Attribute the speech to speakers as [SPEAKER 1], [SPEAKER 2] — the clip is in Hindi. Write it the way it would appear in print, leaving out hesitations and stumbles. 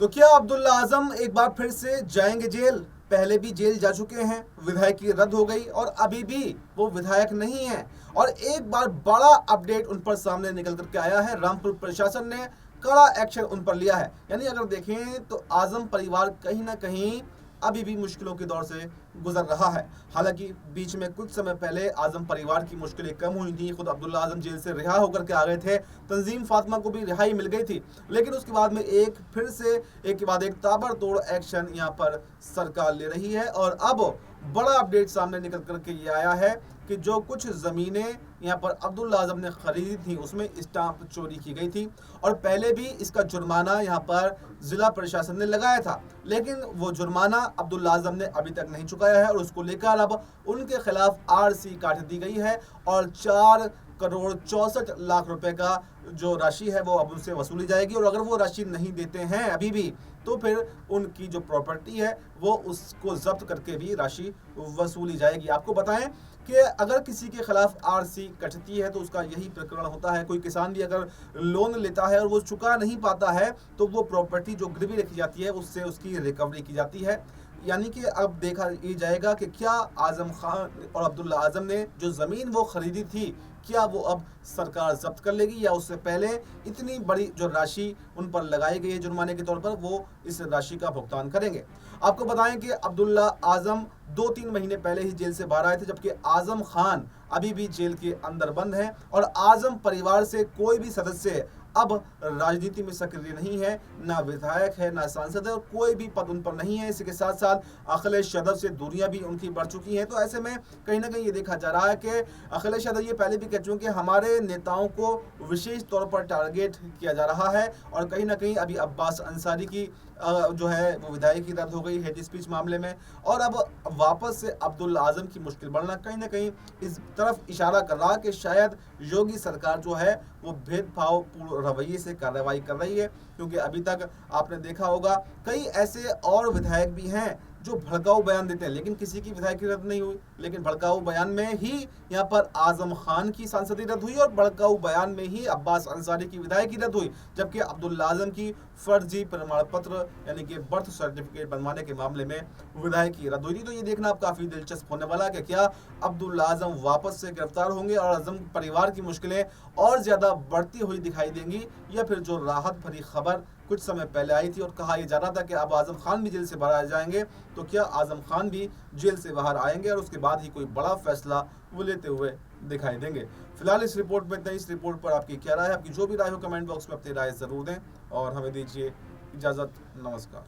[SPEAKER 1] तो क्या अब्दुल्ला आजम एक बार फिर से जाएंगे जेल? पहले भी जेल जा चुके हैं, विधायकी रद्द हो गई और अभी भी वो विधायक नहीं है। और एक बार बड़ा अपडेट उन पर सामने निकल करके आया है। रामपुर प्रशासन ने कड़ा एक्शन उन पर लिया है। यानी अगर देखें तो आजम परिवार कहीं ना कहीं अभी भी मुश्किलों के दौर से गुजर रहा है। हालांकि बीच में कुछ समय पहले आजम परिवार की मुश्किलें कम हुई थी, खुद अब्दुल्ला आजम जेल से रिहा होकर के आ गए थे, तंजीम फातिमा को भी रिहाई मिल गई थी। लेकिन उसके बाद में फिर से एक के बाद एक ताबड़तोड़ एक्शन यहाँ पर सरकार ले रही है। और अब बड़ा अपडेट सामने निकल करके ये आया है कि जो कुछ ज़मीनें यहाँ पर अब्दुल्ला आजम ने खरीदी थी उसमें स्टाम्प चोरी की गई थी और पहले भी इसका जुर्माना यहाँ पर जिला प्रशासन ने लगाया था। लेकिन वो जुर्माना अब्दुल्ला आजम ने अभी तक नहीं चुकाया है और उसको लेकर अब उनके खिलाफ आरसी काट दी गई है और 4 करोड़ 64 लाख रुपए का जो राशि है वो अब उनसे वसूली जाएगी। और अगर वो राशि नहीं देते हैं अभी भी तो फिर उनकी जो प्रॉपर्टी है वो उसको जब्त करके भी राशि वसूली जाएगी। आपको बताएं कि अगर किसी के खिलाफ आरसी कटती है तो उसका यही प्रकरण होता है। कोई किसान भी अगर लोन लेता है और वो चुका नहीं पाता है तो वो प्रॉपर्टी जो गिरवी रखी जाती है उससे उसकी रिकवरी की जाती है। यानी कि अब देखा ये जाएगा कि क्या आजम खान और अब्दुल्ला आजम ने जो ज़मीन वो खरीदी थी क्या वो अब सरकार जब्त कर लेगी या उससे पहले इतनी बड़ी जो राशि उन पर लगाई गई है जुर्माने के तौर पर वो इस राशि का भुगतान करेंगे। आपको बताएं कि अब्दुल्ला आजम 2-3 महीने पहले ही जेल से बाहर आए थे, जबकि आजम खान अभी भी जेल के अंदर बंद है। और आजम परिवार से कोई भी सदस्य अब राजनीति में सक्रिय नहीं है, ना विधायक है ना सांसद है और कोई भी पद उन पर नहीं है। इसी के साथ साथ अखिलेश यादव से दूरियां भी उनकी बढ़ चुकी हैं। तो ऐसे में कहीं ना कहीं ये देखा जा रहा है कि अखिलेश यादव ये पहले भी कह चुके हैं कि हमारे नेताओं को विशेष तौर पर टारगेट किया जा रहा है। और कहीं ना कहीं अभी अब्बास अंसारी की जो है वो विधायकी रद्द हो गई हेड स्पीच मामले में और अब वापस से अब्दुल्ला आजम की मुश्किल बढ़ना कहीं ना कहीं इस तरफ इशारा कर रहा है कि शायद योगी सरकार जो है वो भेदभाव पूर्ण रवैये से कार्रवाई कर रही है। क्योंकि अभी तक आपने देखा होगा कई ऐसे और विधायक भी हैं जो भड़काऊ बयान देते हैं, लेकिन किसी की विधायकी रद्द नहीं हुई। लेकिन भड़काऊ बयान में ही यहाँ पर आजम खान की सांसदी रद्द हुई और भड़काऊ बयान में ही अब्बास अंसारी की विधायकी रद्द हुई, जबकि अब्दुल्ला आजम की फर्जी प्रमाण पत्र यानी कि बर्थ सर्टिफिकेट बनवाने के मामले में विधायकी रद्द हुई थी। तो ये देखना अब काफी दिलचस्प होने वाला है कि क्या अब्दुल्ला आजम वापस से गिरफ्तार होंगे और आजम परिवार की मुश्किलें और ज्यादा बढ़ती हुई दिखाई देंगी, या फिर जो राहत भरी खबर कुछ समय पहले आई थी और कहा यह जा रहा था कि अब आजम खान भी जेल से बाहर आ जाएंगे, तो क्या आजम खान भी जेल से बाहर आएंगे और उसके बाद ही कोई बड़ा फैसला वो लेते हुए दिखाई देंगे। फिलहाल इस रिपोर्ट में इतना। इस रिपोर्ट पर आपकी क्या राय है? आपकी जो भी राय हो कमेंट बॉक्स में अपनी राय जरूर दें और हमें दीजिए इजाजत। नमस्कार।